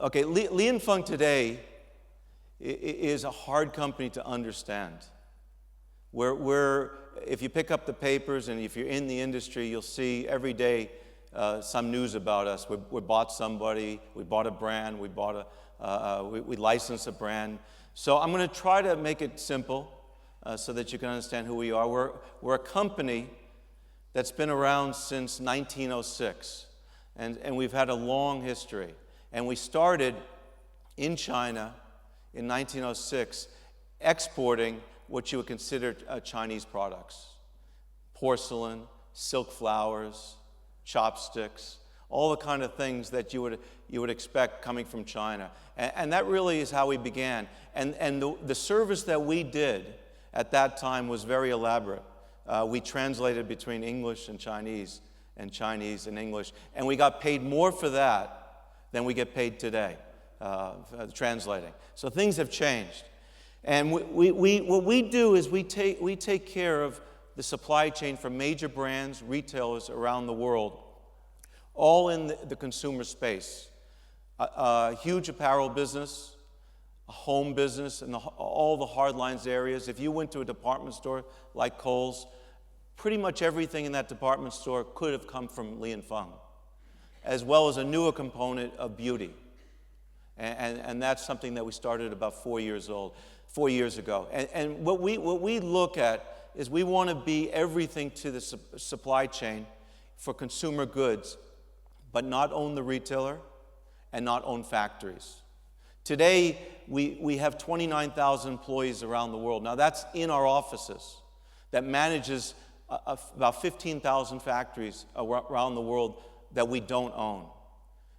Okay, Li and Fung today is a hard company to understand. If you pick up the papers and if you're in the industry, you'll see every day some news about us. We bought somebody, we bought a brand, we licensed a brand. So I'm going to try to make it simple so that you can understand who we are. We're a company that's been around since 1906, and we've had a long history. And we started in China in 1906, exporting what you would consider Chinese products: porcelain, silk flowers, chopsticks, all the kind of things that you would expect coming from China. And that really is how we began. And the service that we did at that time was very elaborate. We translated between English and Chinese and English, and we got paid more for that than we get paid today, translating. So things have changed. And what we do is we take care of the supply chain for major brands, retailers around the world, all in the consumer space. A huge apparel business, a home business, and all the hard lines areas. If you went to a department store like Kohl's, pretty much everything in that department store could have come from Li and Fung, as well as a newer component of beauty. And that's something that we started about 4 years ago. And what we look at is we want to be everything to the supply chain for consumer goods, but not own the retailer and not own factories. Today, we have 29,000 employees around the world. Now, that's in our offices. That manages about 15,000 factories around the world that we don't own.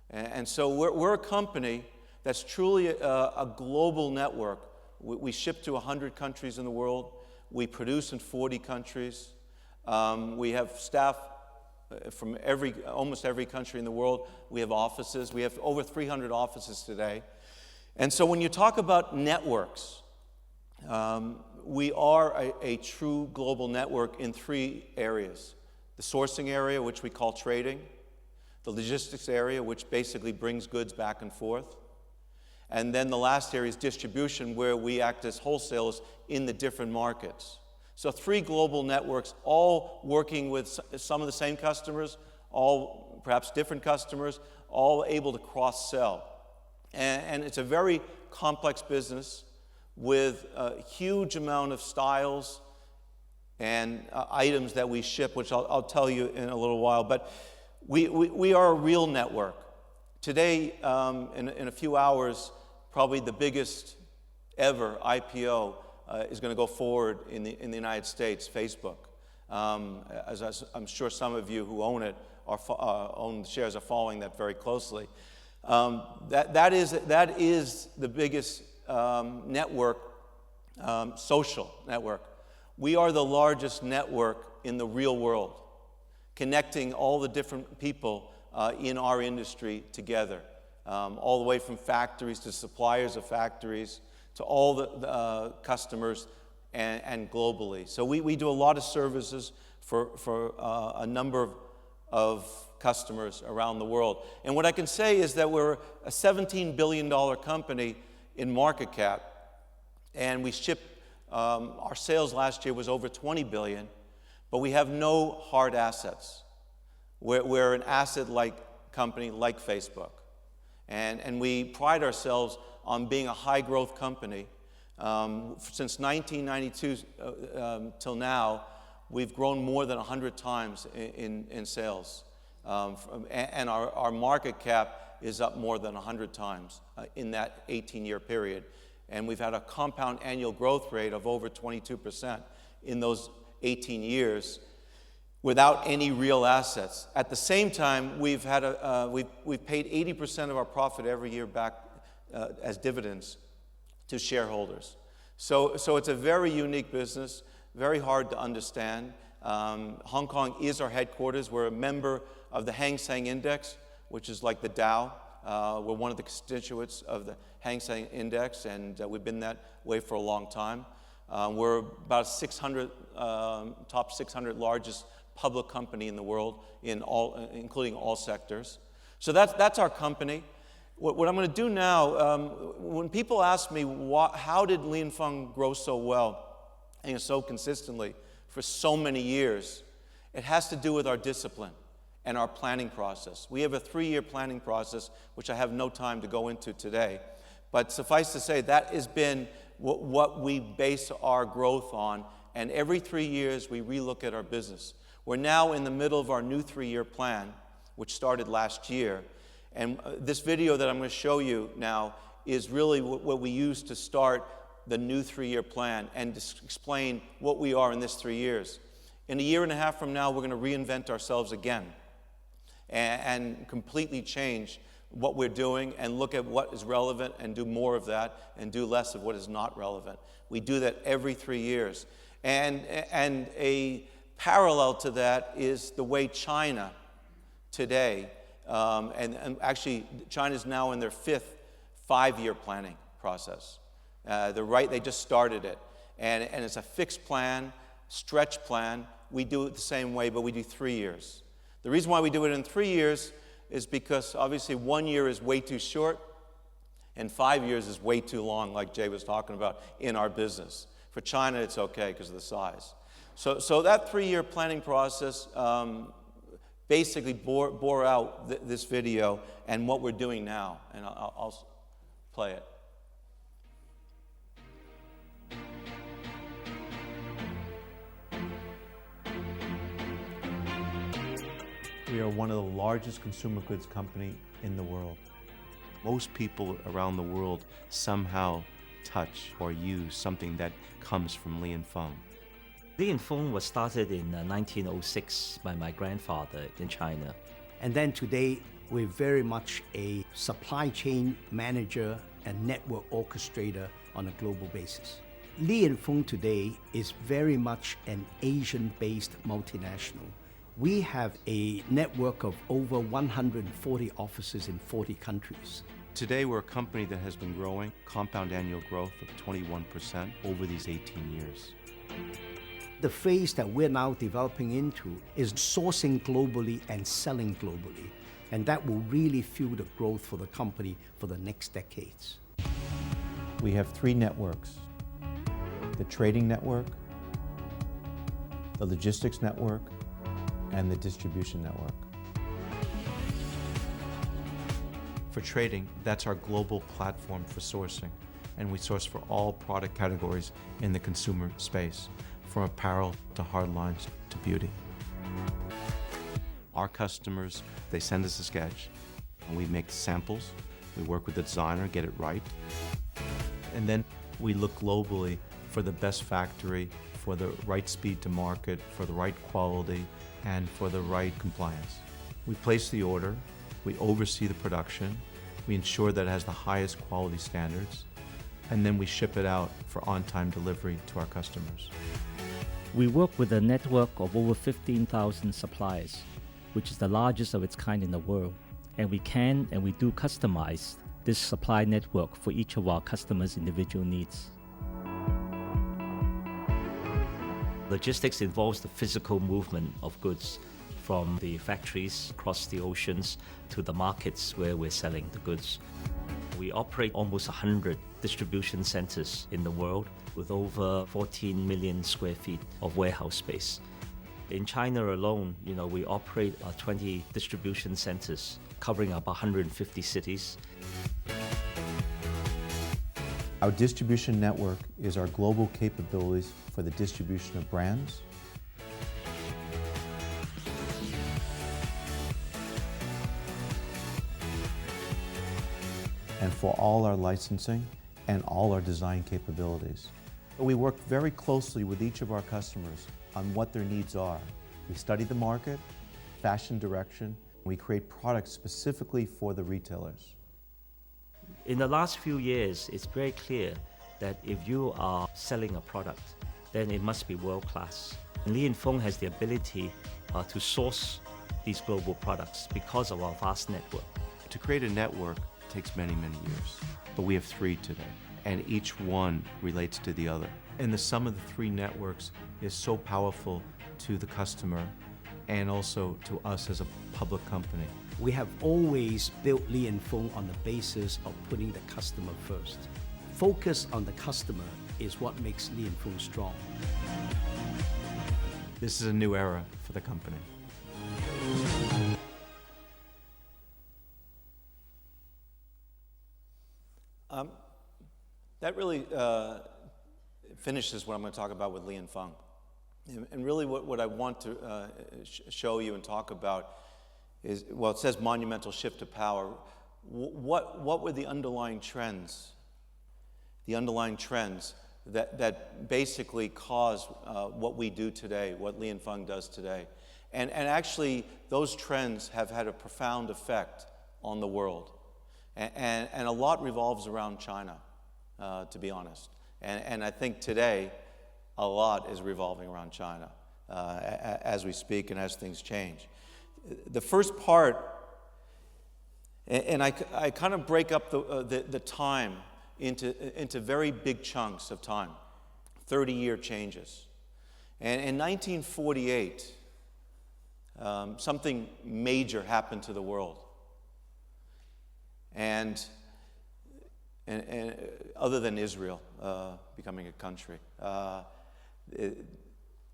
And so we're a company that's truly a global network. We ship to 100 countries in the world. We produce in 40 countries. We have staff from almost every country in the world. We have offices. We have over 300 offices today. And so when you talk about networks, we are a true global network in 3 areas. The sourcing area, which we call trading. The logistics area, which basically brings goods back and forth. And then the last area is distribution, where we act as wholesalers in the different markets. So 3 global networks, all working with some of the same customers, all perhaps different customers, all able to cross-sell. And it's a very complex business with a huge amount of styles and items that we ship, which I'll tell you in a little while. But we are a real network. Today, in a few hours, probably the biggest ever IPO is going to go forward in the United States, Facebook. As I'm sure some of you who own it own shares are following that very closely. That is the biggest network, social network. We are the largest network in the real world, connecting all the different people in our industry together, all the way from factories to suppliers of factories to all the customers and globally. So we do a lot of services for a number of customers around the world. And what I can say is that we're a $17 billion company in market cap, and we ship, our sales last year was over 20 billion, but we have no hard assets. We're an asset-like company like Facebook. And we pride ourselves on being a high-growth company. Since 1992 till now, we've grown more than 100 times in sales. And our market cap is up more than 100 times in that 18-year period. And we've had a compound annual growth rate of over 22% in those 18 years without any real assets. At the same time, we've paid 80% of our profit every year back as dividends to shareholders. So it's a very unique business, very hard to understand. Hong Kong is our headquarters. We're a member of the Hang Seng Index, which is like the Dow. We're one of the constituents of the Hang Seng Index, and we've been that way for a long time. We're about top 600 largest public company in the world, including all sectors. So that's our company. What I'm going to do now, when people ask me how did Li & Fung grow so well and so consistently for so many years, it has to do with our discipline and our planning process. We have a 3-year planning process, which I have no time to go into today. But suffice to say, that has been what we base our growth on. And every 3 years, we relook at our business. We're now in the middle of our new 3-year plan, which started last year. And this video that I'm going to show you now is really what we use to start the new 3-year plan and to explain what we are in this 3 years. In a year and a half from now, we're going to reinvent ourselves again and completely change what we're doing and look at what is relevant and do more of that and do less of what is not relevant. We do that every 3 years. And a parallel to that is the way China today, and actually China is now in their 5th 5-year planning process. They just started it. And it's a fixed plan, stretch plan. We do it the same way, but we do 3 years. The reason why we do it in 3 years is because obviously 1 year is way too short and 5 years is way too long, like Jay was talking about, in our business. For China, it's okay because of the size. So that 3-year planning process basically bore out this video and what we're doing now. And I'll play it. We are one of the largest consumer goods company in the world. Most people around the world somehow touch or use something that comes from Li & Fung. Li & Fung was started in 1906 by my grandfather in China. And then today, we're very much a supply chain manager and network orchestrator on a global basis. Li & Fung today is very much an Asian-based multinational. We have a network of over 140 offices in 40 countries. Today, we're a company that has been growing compound annual growth of 21% over these 18 years. The phase that we're now developing into is sourcing globally and selling globally. And that will really fuel the growth for the company for the next decades. We have 3 networks: the trading network, the logistics network, and the distribution network. For trading, that's our global platform for sourcing, and we source for all product categories in the consumer space, from apparel to hard lines to beauty. Our customers, they send us a sketch, and we make samples. We work with the designer, get it right. And then we look globally for the best factory, for the right speed to market, for the right quality, and for the right compliance. We place the order, we oversee the production, we ensure that it has the highest quality standards, and then we ship it out for on-time delivery to our customers. We work with a network of over 15,000 suppliers, which is the largest of its kind in the world. And we can and we do customize this supply network for each of our customers' individual needs. Logistics involves the physical movement of goods from the factories across the oceans to the markets where we're selling the goods. We operate almost 100 distribution centers in the world with over 14 million square feet of warehouse space. In China alone, we operate 20 distribution centers covering about 150 cities. Our distribution network is our global capabilities for the distribution of brands, and for all our licensing and all our design capabilities. We work very closely with each of our customers on what their needs are. We study the market, fashion direction. We create products specifically for the retailers. In the last few years, it's very clear that if you are selling a product, then it must be world-class. Li & Fung has the ability to source these global products because of our vast network. To create a network takes many, many years, but we have 3 today, and each one relates to the other. And the sum of the 3 networks is so powerful to the customer and also to us as a public company. We have always built Li & Fung on the basis of putting the customer first. Focus on the customer is what makes Li & Fung strong. This is a new era for the company. That really finishes what I'm going to talk about with Li & Fung. And really what I want to show you and talk about is, well, it says monumental shift to power. What were the underlying trends? The underlying trends that basically caused what we do today, what Li & Fung does today. And actually, those trends have had a profound effect on the world. And a lot revolves around China, to be honest. And I think today, a lot is revolving around China as we speak and as things change. The first part, and I kind of break up the time into very big chunks of time, 30-year changes. And in 1948, something major happened to the world. And other than Israel becoming a country. In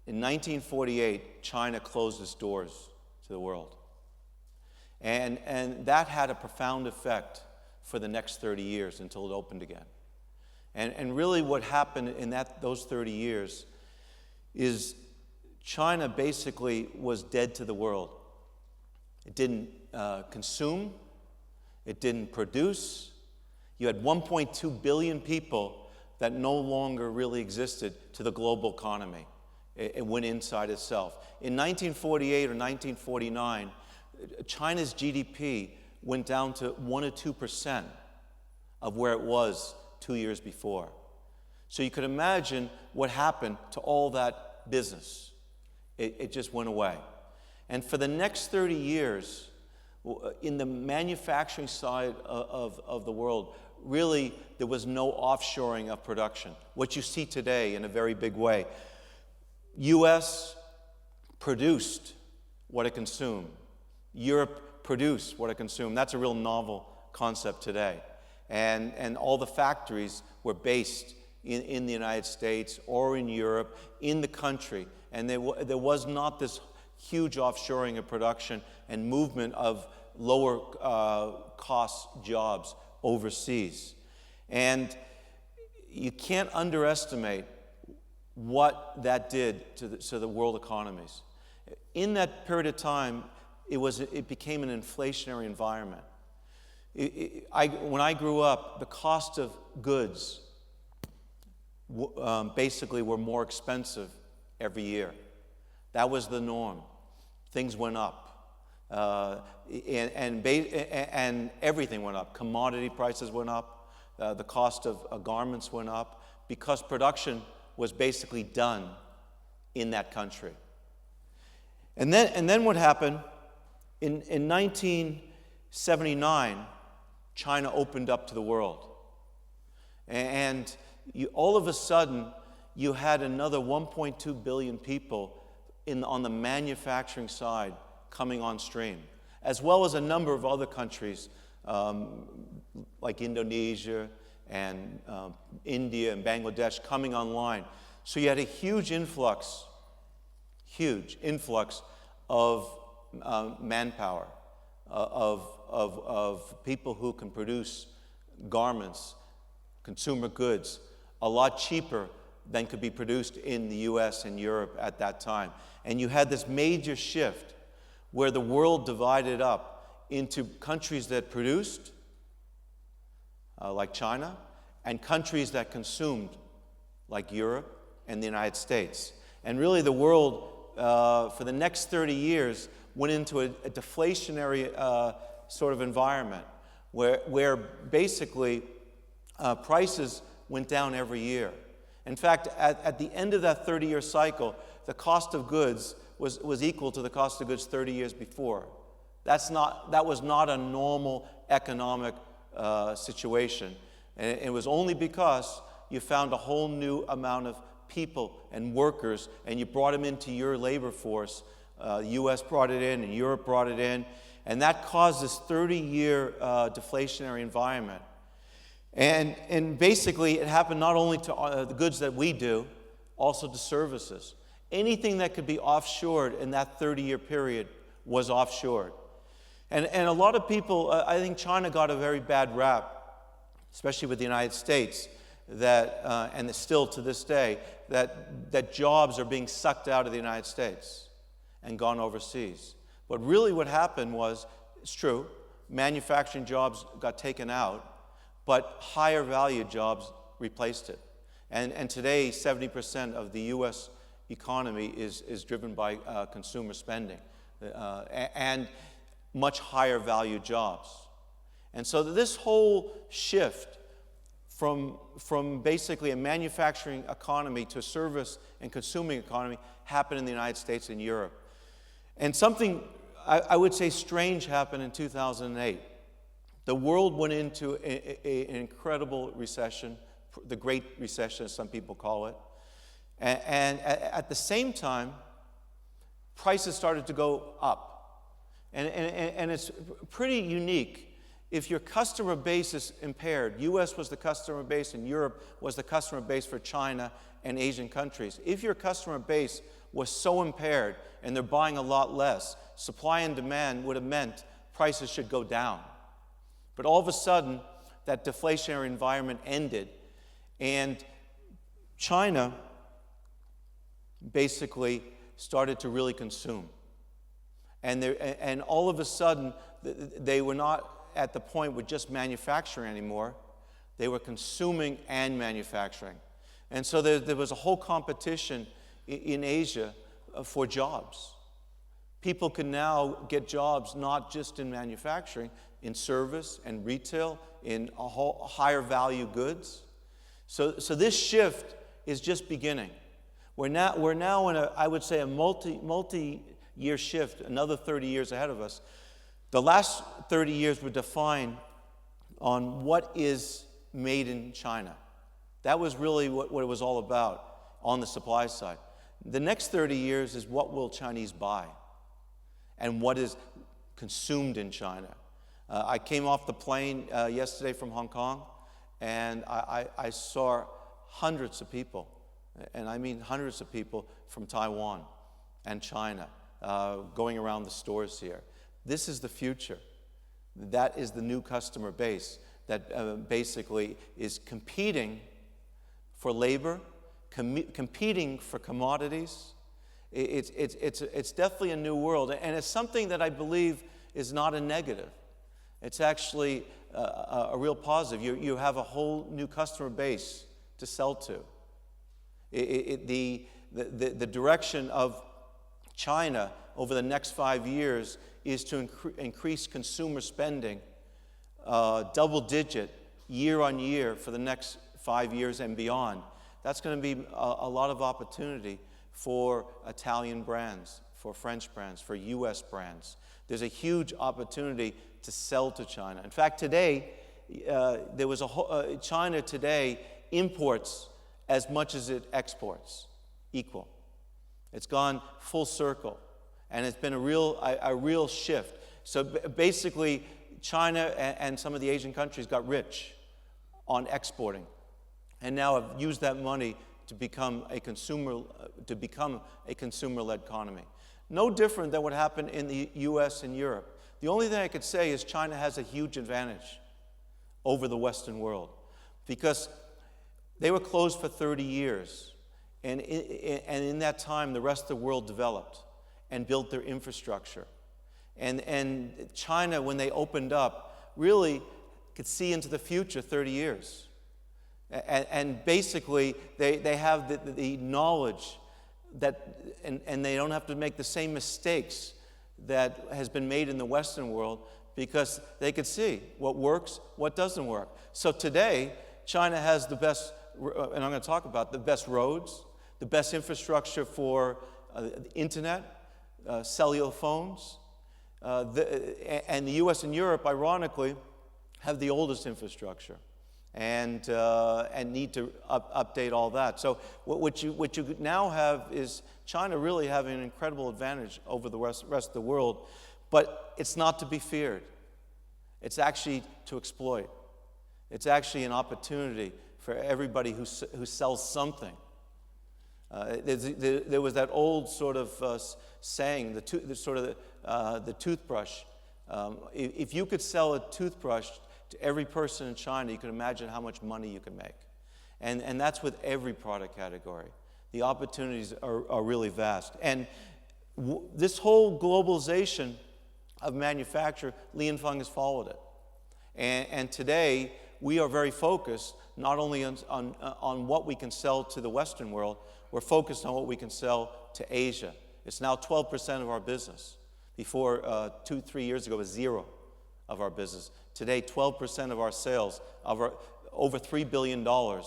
1948, China closed its doors to the world. And that had a profound effect for the next 30 years until it opened again. And really what happened in those 30 years is China basically was dead to the world. It didn't consume. It didn't produce. You had 1.2 billion people that no longer really existed to the global economy. It went inside itself. In 1948 or 1949, China's GDP went down to 1 or 2% of where it was 2 years before. So you could imagine what happened to all that business. It just went away. And for the next 30 years, in the manufacturing side of the world, really there was no offshoring of production. What you see today in a very big way. U.S. produced what it consumed. Europe produced what it consumed. That's a real novel concept today. And all the factories were based in the United States or in Europe, in the country. And there was not this huge offshoring of production and movement of lower cost jobs overseas. And you can't underestimate what that did to the world economies. In that period of time, it became an inflationary environment. When I grew up, the cost of goods basically were more expensive every year. That was the norm. Things went up. And everything went up. Commodity prices went up. The cost of garments went up because production was basically done in that country. And then what happened, in 1979, China opened up to the world. And all of a sudden, you had another 1.2 billion people on the manufacturing side coming on stream, as well as a number of other countries like Indonesia and India and Bangladesh coming online. So you had a huge influx of manpower, of people who can produce garments, consumer goods, a lot cheaper than could be produced in the US and Europe at that time. And you had this major shift where the world divided up into countries that produced, like China, and countries that consumed, like Europe and the United States. And really the world, for the next 30 years, went into a deflationary sort of environment where basically prices went down every year. In fact, at the end of that 30-year cycle, the cost of goods was equal to the cost of goods 30 years before. That was not a normal economic situation. And it was only because you found a whole new amount of people and workers, and you brought them into your labor force U.S. brought it in and Europe brought it in, and that caused this 30-year deflationary environment. And basically, it happened not only to the goods that we do, also to services. Anything that could be offshored in that 30-year period was offshored. And a lot of people, I think China got a very bad rap, especially with the United States, that, and still to this day, that jobs are being sucked out of the United States and gone overseas. But really what happened was, it's true, manufacturing jobs got taken out, but higher value jobs replaced it. And today, 70% of the U.S. economy is driven by consumer spending and much higher value jobs. And so this whole shift from basically a manufacturing economy to a service and consuming economy happened in the United States and Europe. And something, I would say, strange happened in 2008. The world went into an incredible recession, the Great Recession, as some people call it. And at the same time, prices started to go up. And it's pretty unique. If your customer base is impaired, U.S. was the customer base and Europe was the customer base for China and Asian countries. If your customer base was so impaired and they're buying a lot less, supply and demand would have meant prices should go down. But all of a sudden, that deflationary environment ended, and China basically started to really consume. And all of a sudden, they were not at the point with just manufacturing anymore. They were consuming and manufacturing. And so there was a whole competition in Asia for jobs. People can now get jobs not just in manufacturing, in service and retail, in a whole higher value goods. So this shift is just beginning. We're now in I would say, a multi-year shift, another 30 years ahead of us. The last 30 years were defined on what is made in China. That was really what it was all about on the supply side. The next 30 years is what will Chinese buy and what is consumed in China. I came off the plane yesterday from Hong Kong, and I saw hundreds of people, and I mean hundreds of people from Taiwan and China going around the stores here. This is the future. That is the new customer base that basically is competing for labor, competing for commodities. It's definitely a new world, and it's something that I believe is not a negative. It's actually a real positive. You have a whole new customer base to sell to. The direction of China over the next 5 years is to increase consumer spending double-digit year on year for the next 5 years and beyond. That's going to be a lot of opportunity for Italian brands, for French brands, for U.S. brands. There's a huge opportunity to sell to China. In fact, today, China today imports as much as it exports, equal. It's gone full circle, and it's been a real shift. So basically, China and some of the Asian countries got rich on exporting, and now have used that money to become a consumer-led economy. No different than what happened in the U.S. and Europe. The only thing I could say is China has a huge advantage over the Western world because they were closed for 30 years. And in that time, the rest of the world developed and built their infrastructure. And China, when they opened up, really could see into the future 30 years. And basically, they have the knowledge that, and they don't have to make the same mistakes that has been made in the Western world because they could see what works, what doesn't work. So today, China has the best, and I'm going to talk about the best roads, the best infrastructure for the internet, cellular phones, and the U.S. and Europe, ironically, have the oldest infrastructure. and need to update all that. So what you now have is China really having an incredible advantage over the rest of the world, but it's not to be feared. It's actually to exploit. It's actually an opportunity for everybody who sells something. There was that old sort of saying, the toothbrush. If you could sell a toothbrush to every person in China, you can imagine how much money you can make. And that's with every product category. The opportunities are really vast. And this whole globalization of manufacture, Li & Fung has followed it. And today, we are very focused not only on what we can sell to the Western world, we're focused on what we can sell to Asia. It's now 12% of our business. Before 2-3 years ago, it was 0 of our business. Today, 12% of our sales, over $3 billion of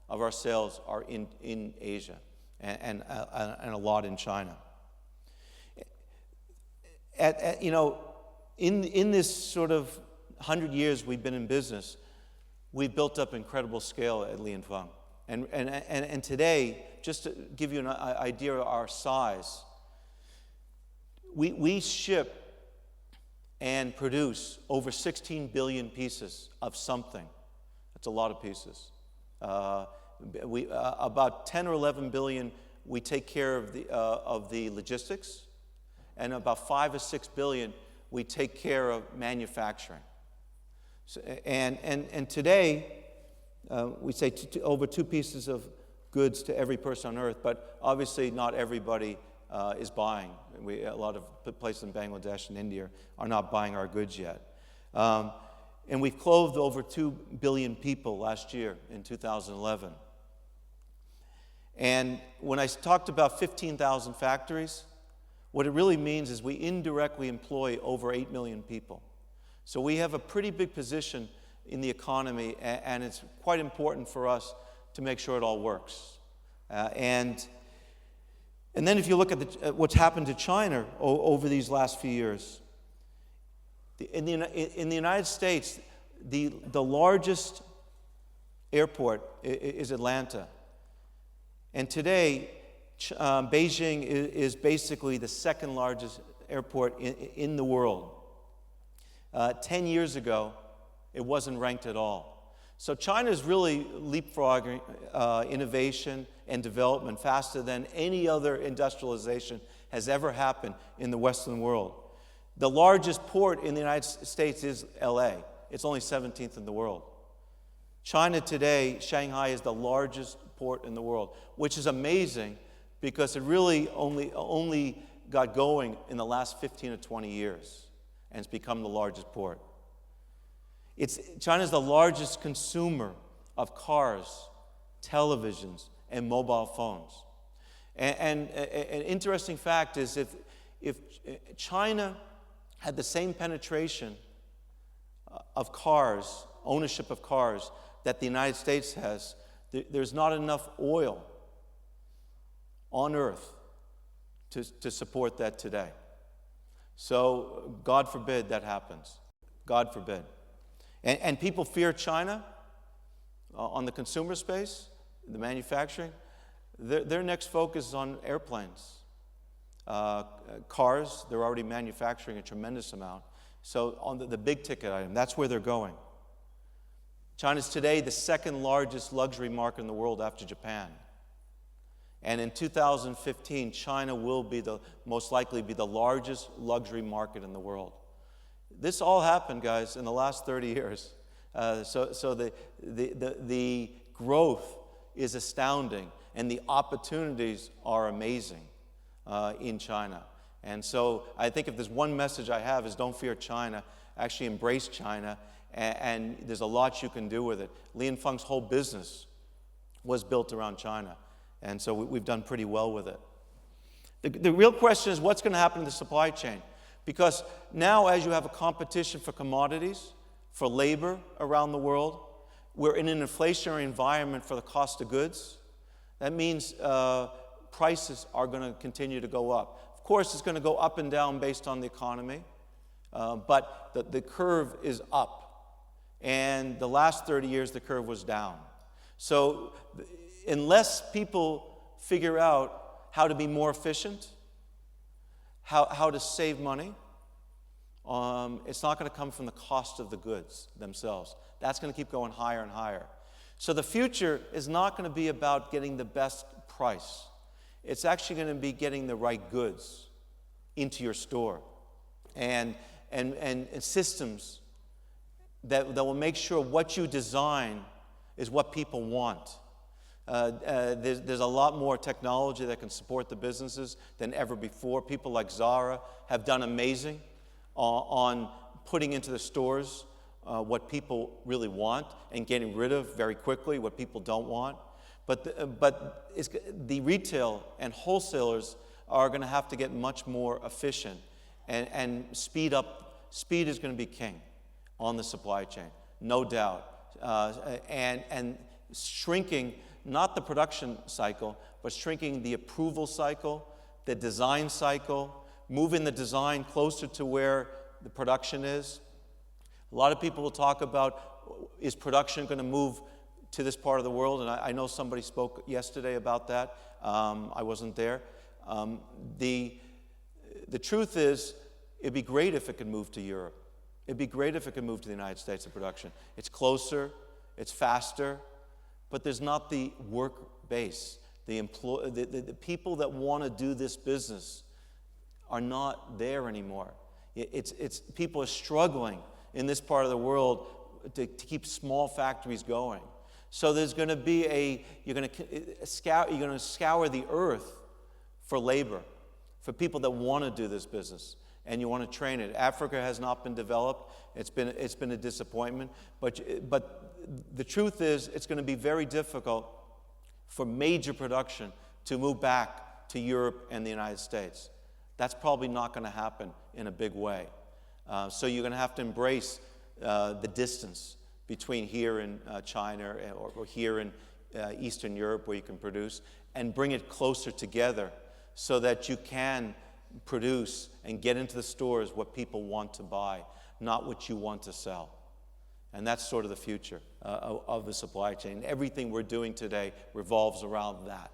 our sales are in Asia, and a lot in China. In this sort of 100 years we've been in business, we've built up incredible scale at Li & Fung. And today, just to give you an idea of our size, we ship and produce over 16 billion pieces of something. That's a lot of pieces. About 10 or 11 billion we take care of the logistics, and about 5 or 6 billion we take care of manufacturing. So, and today we say over 2 pieces of goods to every person on earth, but obviously not everybody is buying. A lot of places in Bangladesh and India are not buying our goods yet. And we've clothed over 2 billion people last year in 2011. And when I talked about 15,000 factories, what it really means is we indirectly employ over 8 million people. So we have a pretty big position in the economy, and it's quite important for us to make sure it all works. And then if you look at what's happened to China over these last few years, in the United States, the largest airport is Atlanta. And today, Beijing is basically the second largest airport in the world. 10 years ago, it wasn't ranked at all. So China is really leapfrogging innovation and development faster than any other industrialization has ever happened in the Western world. The largest port in the United States is LA. It's only 17th in the world. China today, Shanghai is the largest port in the world, which is amazing because it really only got going in the last 15 or 20 years, and it's become the largest port. China's the largest consumer of cars, televisions, and mobile phones. And an interesting fact is if China had the same penetration of cars, ownership of cars, that the United States has, there's not enough oil on earth to support that today. So God forbid that happens. God forbid. And people fear China on the consumer space, the manufacturing. Their next focus is on airplanes. Cars, they're already manufacturing a tremendous amount. So on the big ticket item, that's where they're going. China's today the second largest luxury market in the world after Japan. And in 2015, China will most likely be the largest luxury market in the world. This all happened, guys, in the last 30 years. So the growth is astounding, and the opportunities are amazing in China. And so I think if there's one message I have is don't fear China, actually embrace China, and there's a lot you can do with it. Li & Fung's whole business was built around China, and so we've done pretty well with it. The real question is what's going to happen to the supply chain? Because now as you have a competition for commodities, for labor around the world, we're in an inflationary environment for the cost of goods. That means prices are going to continue to go up. Of course, it's going to go up and down based on the economy, but the curve is up. And the last 30 years, the curve was down. So unless people figure out how to be more efficient, how to save money, it's not going to come from the cost of the goods themselves. That's going to keep going higher and higher. So the future is not going to be about getting the best price. It's actually going to be getting the right goods into your store, and systems that will make sure what you design is what people want. There's a lot more technology that can support the businesses than ever before. People like Zara have done amazing on putting into the stores what people really want and getting rid of very quickly what people don't want. But the retail and wholesalers are going to have to get much more efficient, and speed is going to be king on the supply chain, no doubt. And shrinking, not the production cycle, but shrinking the approval cycle, the design cycle, moving the design closer to where the production is. A lot of people will talk about, is production going to move to this part of the world? And I know somebody spoke yesterday about that. I wasn't there. The truth is, it'd be great if it could move to Europe. It'd be great if it could move to the United States of production. It's closer, it's faster, but there's not the work base. The people that want to do this business are not there anymore. People are struggling in this part of the world to keep small factories going. So there's going to be you're going to scour the earth for labor, for people that want to do this business, and you want to train it. Africa has not been developed. It's been a disappointment. But the truth is, it's going to be very difficult for major production to move back to Europe and the United States. That's probably not going to happen in a big way. So you're going to have to embrace the distance between here and China or here in Eastern Europe where you can produce, and bring it closer together so that you can produce and get into the stores what people want to buy, not what you want to sell. And that's sort of the future of the supply chain. Everything we're doing today revolves around that.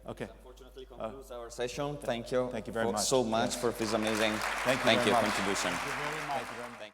Okay. Unfortunately concludes our session. Thank you. Thank you very much. So much for this amazing Thank you very much. contribution. Thank you very much.